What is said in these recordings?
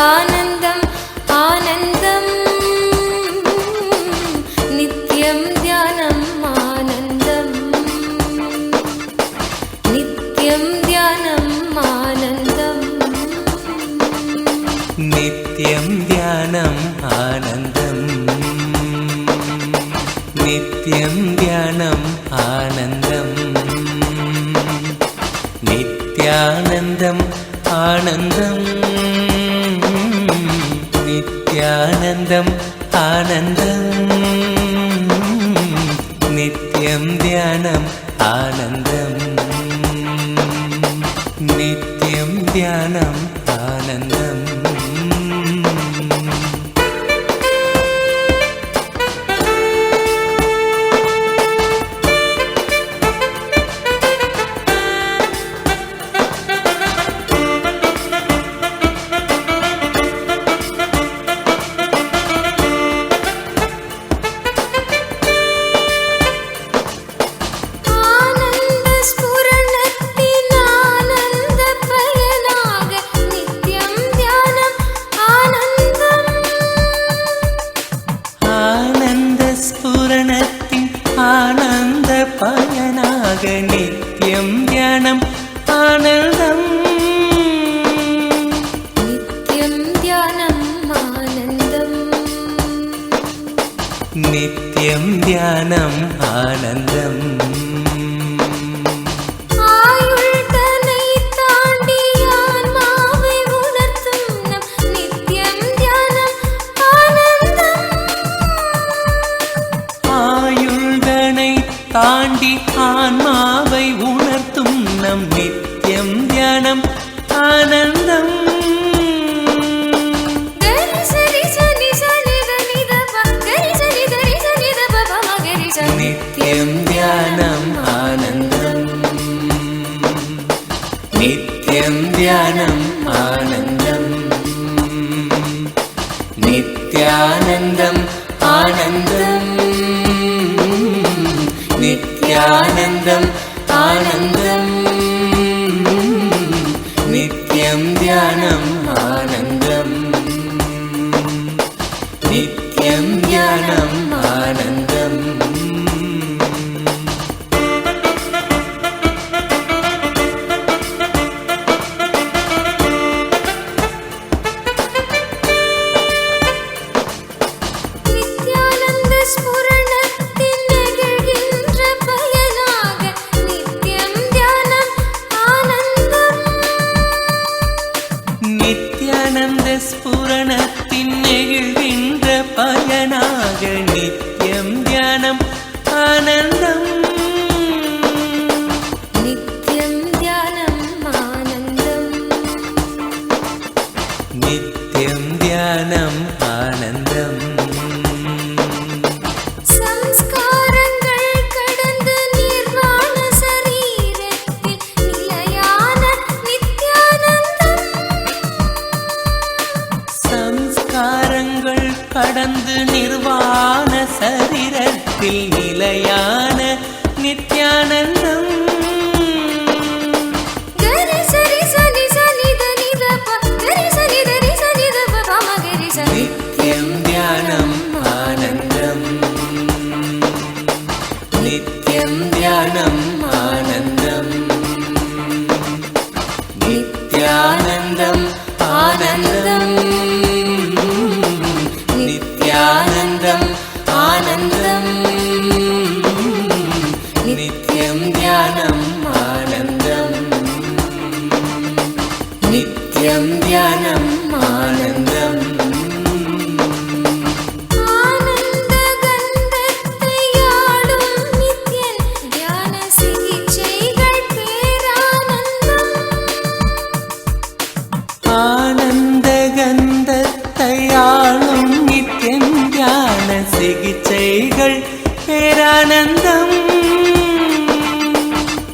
नित्यानन्दम् आनन्दम् नित्यं ध्यानम् आनन्दम् नित्यं ध्यानम् आनन्दम् नित्यं ध्यानम् आनन्दम् नित्यं ध्यानम् आनन्दम् नित्यानन्दम् आनन्दम् नित्यानन्दम् आनन्दम् नित्यं ध्यानम् आनन्दम् नित्यं ध्यानम् आनन्दम् आनंद पयनाग नित्यं ध्यानम् आनन्दम् नित्यं ध्यानम् आनन्दम् नित्यं ध्यानम् आनन्दम् தாண்டி ஆன்மாவை உணர்த்தும் நம் நித்தியம் தியானம் ஆனந்தம் நித்தியம் தியானம் ஆனந்தம் நித்தியம் தியானம் ஆனந்தம் நித்யானந்தம் ஆனந்தம் नित्यानन्दम् आनन्दम् नित्यं ध्यानम् आनन्दम् नित्यं ध्यानम् आनन्दम् நித்யானந்த ஸ்புரணத்தின் நெகிழ்கின்ற பயனாக நித்யம் தியானம் ஆனந்தம் நித்யம் தியானம் ஆனந்தம் நித்யம் தியானம் ஆனந்தம் கடந்து நிர்வாண சரீரத்தில் நிலையான நித்யானந்தம் நித்யம் தியானம் ஆனந்தம் நித்யம் தியானம் ஆனந்தம் நித்யானந்தம் ஆனந்தம் नित्यानन्दम् आनन्दम् नित्यं ध्यानम् आनन्दम् नित्यं ध्यानम् आनन्दम् ஆனந்தகந்தத்தையாளும் நித்யம் ஞான சிகிச்சைகள் பேரானந்தம்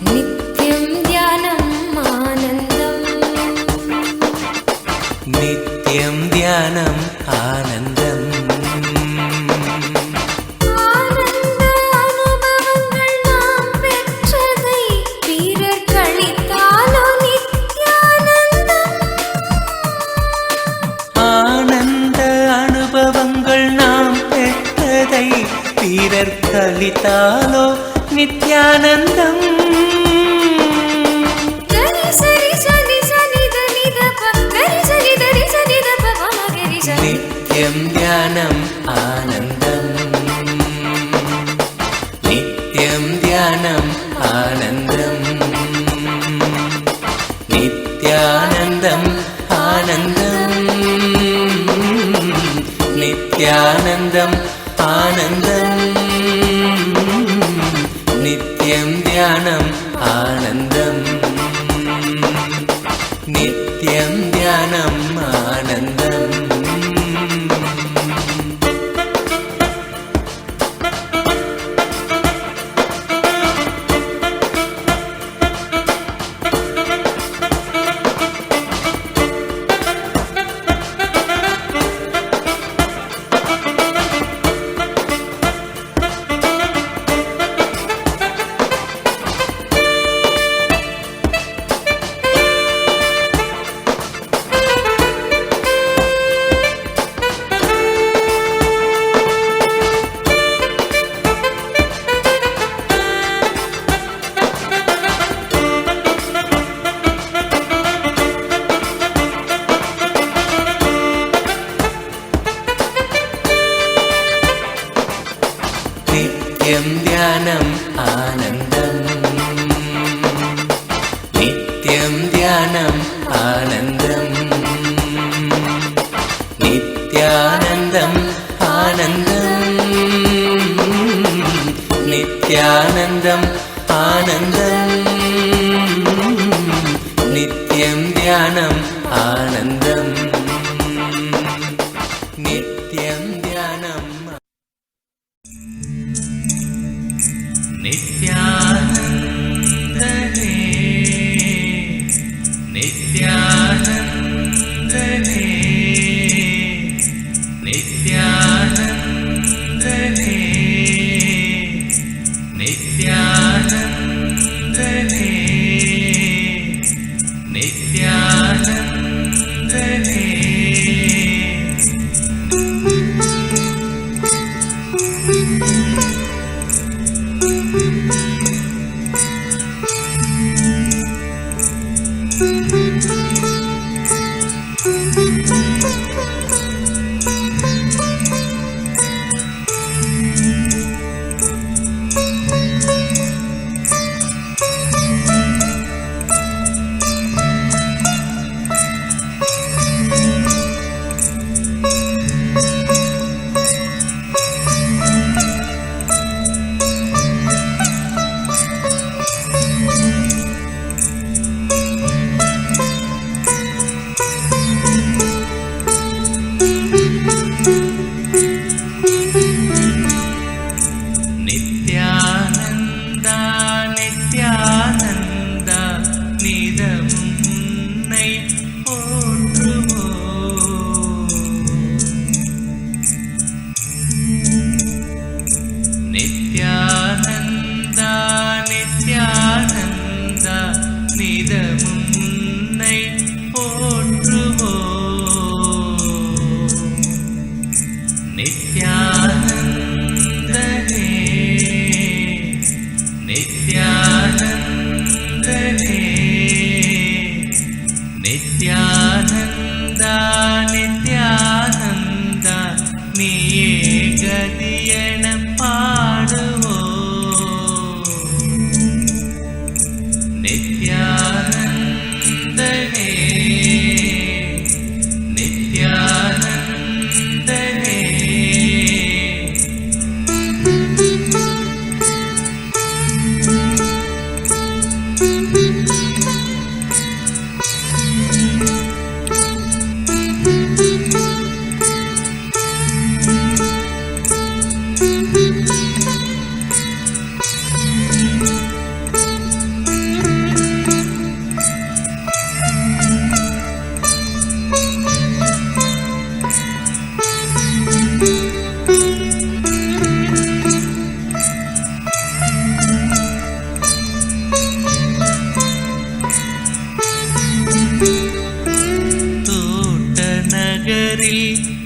நித்யம் தியானம் ஆனந்தம் நித்யம் தியானம் ஆனந்தம் பலித்தாலோ நித்யானந்தம். நித்யம் தியானம் ஆனந்தம், நித்யம் தியானம் ஆனந்தம், நித்யானந்தம் ஆனந்தம், நித்யானந்தம் ஆனந்தம், நித்யம் தியானம் ஆனந்தம், நித்யம் தியானம் ஆனந்தம். நித்யம் தியானம் ஆனந்தம், நித்யம் தியானம் ஆனந்தம், நித்யானந்தம் ஆனந்தம், நித்யானந்தம் ஆனந்தம், நித்யம் தியானம் ஆனந்தம், நித்யம் தியானம். நித்யானந்தனே நித்யானந்தனே நித்யானந்தனே நித்யானந்தனே நித்யானந்தனே.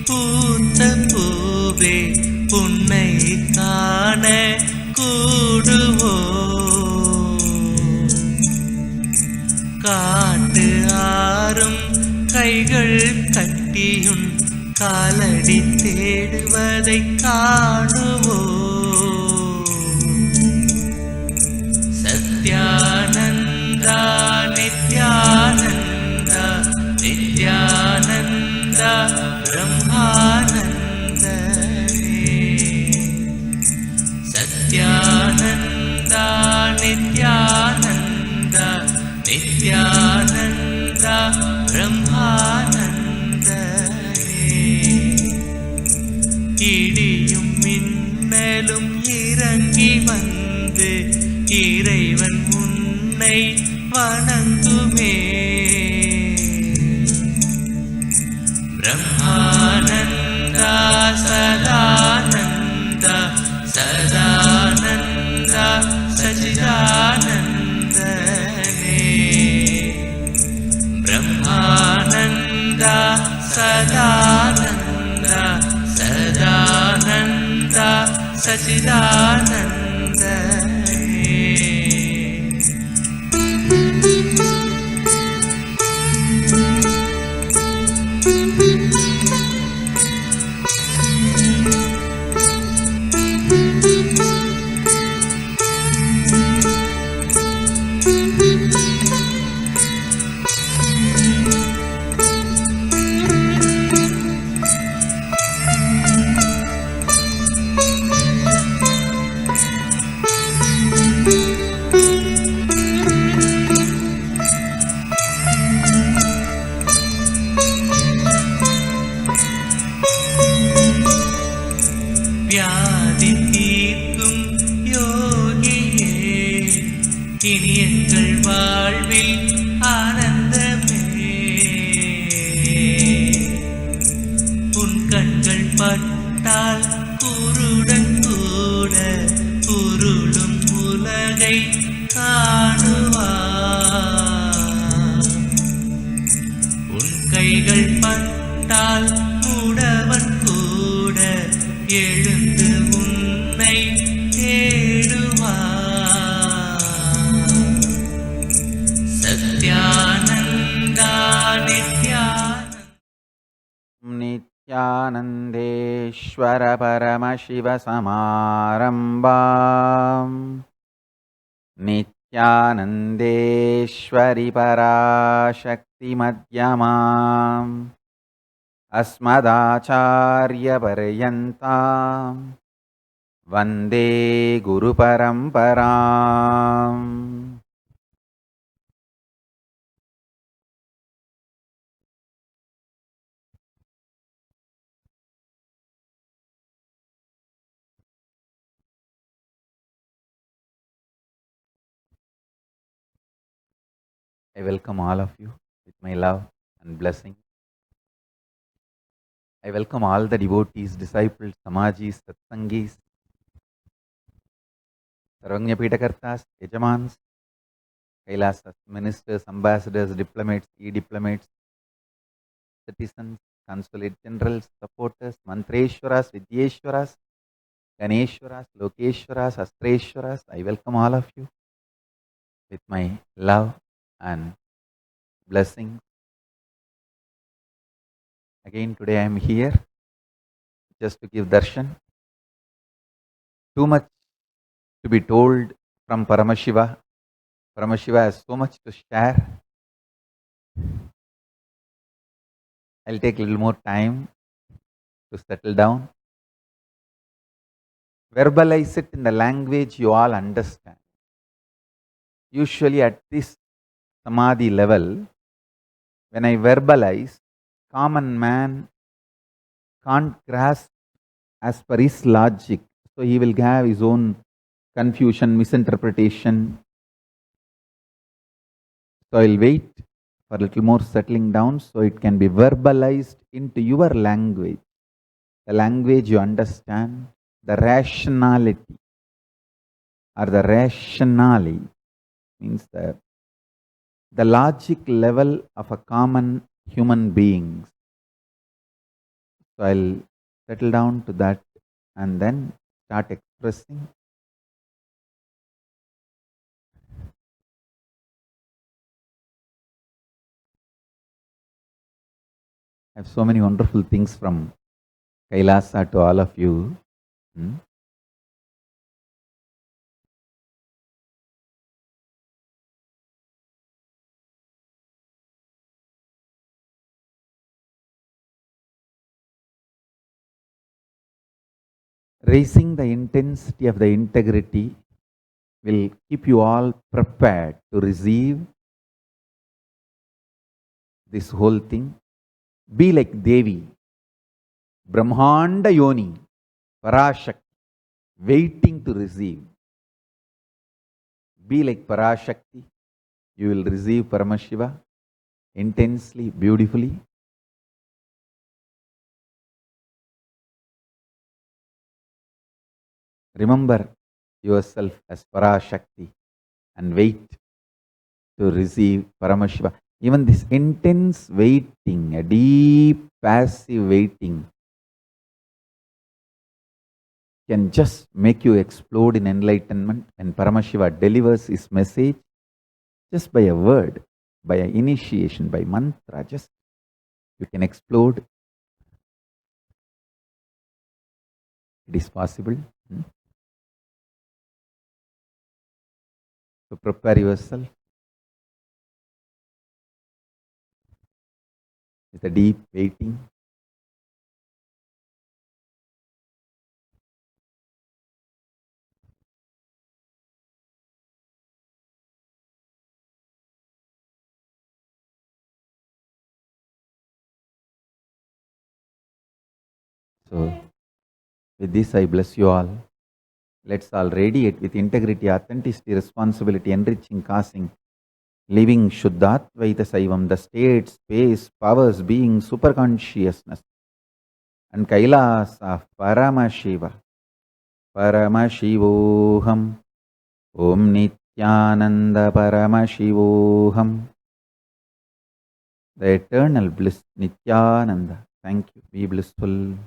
பூத்த பூவே உன்னை காண கூடுவோம். காட்டு ஆறும் கைகள் கட்டியும் காலடி தேடுவதை காணுவோம். சத்யானந்தா நித்யானந்தா நித்யானந்தா பிரம்மானந்தனே. சத்யானந்தா நித்யானந்தா நித்யானந்தா பிரம்மானந்தனே. இடியும் மின்னலும் இறங்கி வந்து இறைவன் உன்னை வணங்குமே. பிரம்மானந்தா சதானந்தா சதானந்தா சச்சிதானந்தனே. பிரம்மானந்தா சதானந்தா சதானந்தா சச்சிதானந்தனே. வியாதி தீர்க்கும் யோகியே, இனி எங்கள் வாழ்வில் ஆனந்தமே. உன் கண்கள் பட்டால் குருடன் கூட உருளும் உலகை காணுவார். உன் கைகள் பட்டால் மூடவன் கூட எழுந்து உன்னை தேடுவார். சத்யானந்தா நித்யானந்தேஸ்வர பரமசிவ சமாரம்பாம் நித்யானந்தேஸ்வரி பராசக்தி மத்யமாம் अस्मदाचार्य पर्यन्तां वन्दे गुरुपरम्पराम्. I welcome all of you with my love and blessing. I welcome all the devotees, disciples, samajis, satsangis, Sarvagnya Pitakartas, Yajamans, Kailasas, ministers, ambassadors, diplomats, e-diplomats, citizens, consulate generals, supporters, Mantreshwaras, Vidyeshwaras, Ganeshwaras, Lokeshwaras, Astreshwaras. I welcome all of you with my love and blessing. Again, today I am here just to give darshan. Too much to be told from Paramashiva. Paramashiva has so much to share. I'll take a little more time to settle down. Verbalize it in the language you all understand. Usually at this samadhi level, when I verbalize, common man can't grasp as per his logic. So he will have his own confusion, misinterpretation. So I'll wait for a little more settling down so it can be verbalized into your language. The language you understand, the rationality or the rationale means the logic level of a common human beings. So I'll settle down to that and then start expressing I have so many wonderful things from Kailasa to all of you. Raising the intensity of the integrity will keep you all prepared to receive this whole thing. Be like Devi, Brahmanda Yoni, Parashakti, waiting to receive. Be like Parashakti, you will receive Paramashiva intensely, beautifully. Remember yourself as Parashakti and wait to receive Paramashiva. Even this intense waiting, a deep passive waiting, can just make you explode in enlightenment, and Paramashiva delivers his message just by a word, by an initiation, by mantra, just you can explode. It is possible. So prepare yourself with a deep waiting. So with this I bless you all. Let's all radiate with integrity, authenticity, responsibility, enriching, causing, living Shuddhatvaita Saivam, the state, space, powers, being, superconsciousness, and Kailasa, Paramashiva, Paramashivoham, Om Nityananda Paramashivoham, the eternal bliss, Nityananda. Thank you. Be blissful.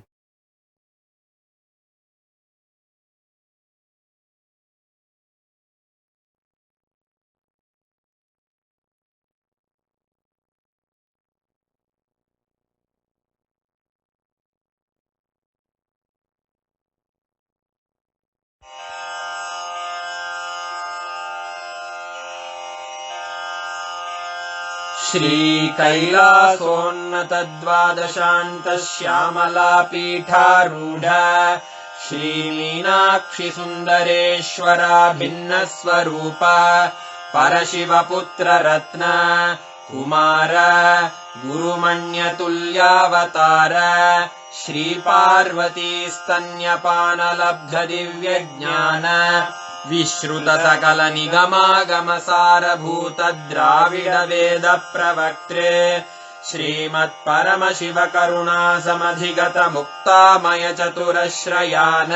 श्रीकैलासोन्नतद्वादशान्तश्यामलापीठारूढ श्रीमीनाक्षिसुन्दरेश्वरा भिन्नस्वरूप परशिवपुत्ररत्न Kumar गुरुमण्यतुल्यावतार श्रीपार्वतीस्तन्यपानलब्धदिव्यज्ञान विश्रुतसकलनिगमागमसारभूत द्राविडवेदप्रवक्त्रे श्रीमत्परमशिवकरुणासमधिगतमुक्तामयचतुरश्रयान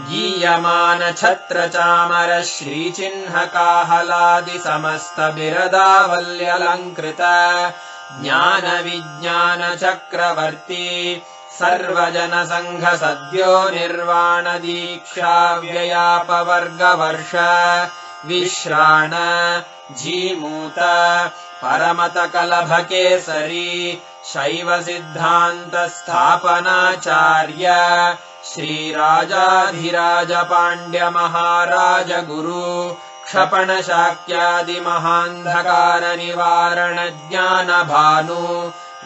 गीयमान छत्रचामर श्रीचिह्नकाहलादिसमस्तबिरदावल्यलङ्कृत ज्ञानविज्ञानचक्रवर्ती सर्वजनसङ्घ सद्यो निर्वाणदीक्षाव्ययापवर्गवर्ष विश्राण जीमूत परमतकलभकेसरी शैवसिद्धान्तस्थापनाचार्य श्रीराजाधिराजपाण्ड्यमहाराज गुरु क्षपणशाक्यादिमहान्धकारनिवारणज्ञानभानु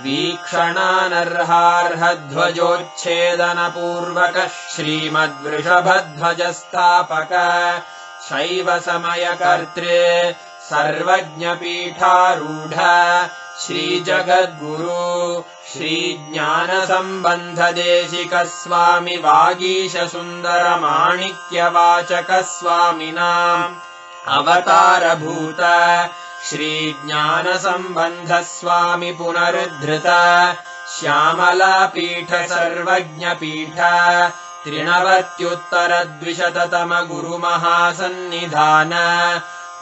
वीक्षणानर्हार्हध्वजोच्छेदनपूर्वक श्रीमद्वृषभध्वजस्थापक शैवसमयकर्त्रे सर्वज्ञपीठारूढ श्रीजगद्गुरु श्रीज्ञानसम्बन्धदेशिकस्वामि वागीशसुन्दरमाणिक्यवाचकस्वामिनाम् अवतारभूत श्रीज्ञानसम्बन्धस्वामि पुनरुद्धृत श्यामलापीठ सर्वज्ञपीठ 93 गुरुमहासन्निधान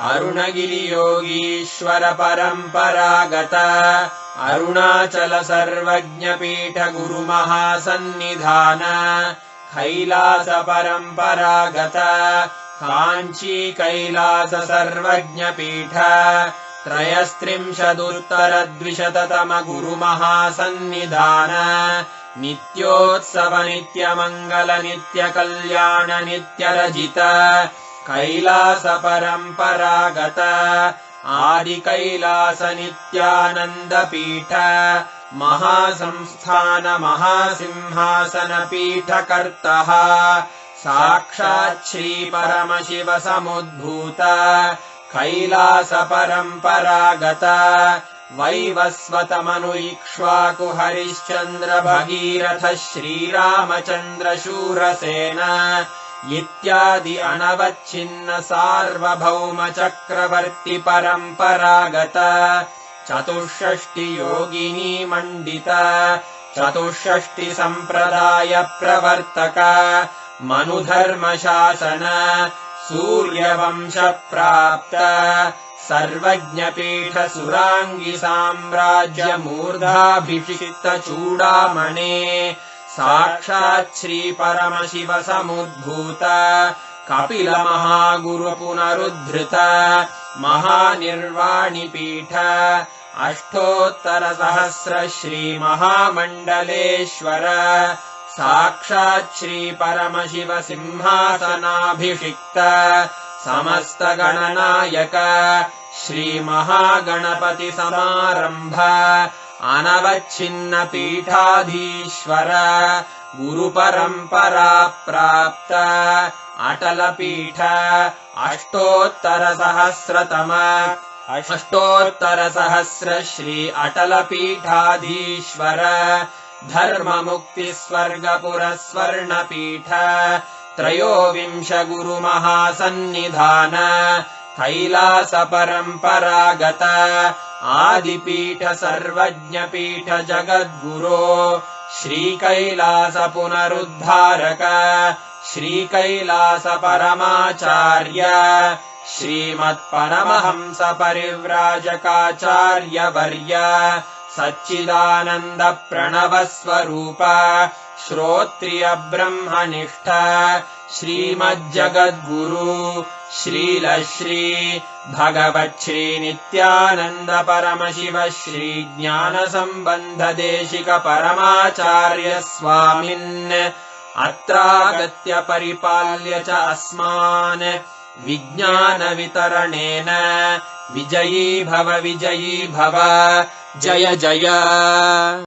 अरुणगिरियोगीश्वर परम्परागत अरुणाचल सर्वज्ञपीठ गुरुमहासन्निधान कैलास परम्परागत काञ्ची कैलास सर्वज्ञपीठ त्रयस्त्रिंशदुत्तरद्विशततम गुरुमहासन्निधान नित्योत्सव नित्यमङ्गल नित्यकल्याण नित्यरजित कैलास परम्परागत आदिकैलास नित्यानन्दपीठ महासंस्थान महासिंहासन पीठकर्तः साक्षात् श्री परमशिव समुद्भूत कैलास परम्परागत वैवस्वत मनु इक्ष्वाकु हरिश्चन्द्र भगीरथ श्रीरामचन्द्र शूरसेन इत्यादि अनवच्छिन्न सार्वभौम चक्रवर्ति परम्परागत चतुष्षष्टि योगिनी मण्डित चतुष्षष्टि सम्प्रदाय प्रवर्तक मनुधर्मशासन सूर्यवंश प्राप्त सर्वज्ञपीठ सुराङ्गी साम्राज्य मूर्धाभिषिक्त चूडामणे साक्षात् श्री परमशिव समुद्भूत कपिल महागुरु पुनरुद्धृत महानिर्वाणिपीठ अष्टोत्तर सहस्र श्री महामण्डलेश्वर साक्षात् श्री परमशिव सिंहासनाभिषिक्त समस्त गणनायक श्री महागणपति समारंभ अनवच्छिन्न पीठाधीश्वर गुरुपरम्परा प्राप्त अटल पीठ अष्टोत्तर सहस्र श्री अटल पीठाधीश्वर धर्म मुक्ति स्वर्गपुर स्वर्ण पीठ त्रयोविंश गुरु महासन्निधान कैलास परम्परागत आदिपीठ सर्वज्ञ पीठ जगद्गुरो श्री कैलास पुनरुद्धारक श्री कैलास परमाचार्य श्रीमत्परमहंस परिव्राजकाचार्य वर्य सच्चिदानन्द प्रणव स्वरूप श्रोत्रिय ब्रह्मनिष्ठ श्रीमज्जगद्गुरु श्रील श्री भगवच्छ्री नित्यानन्द परमशिव श्री ज्ञान सम्बन्ध देशिक परमाचार्य स्वामिन् अत्रागत्य परिपाल्य च अस्मान् विज्ञान वितरणेन विजयी भव जय जय।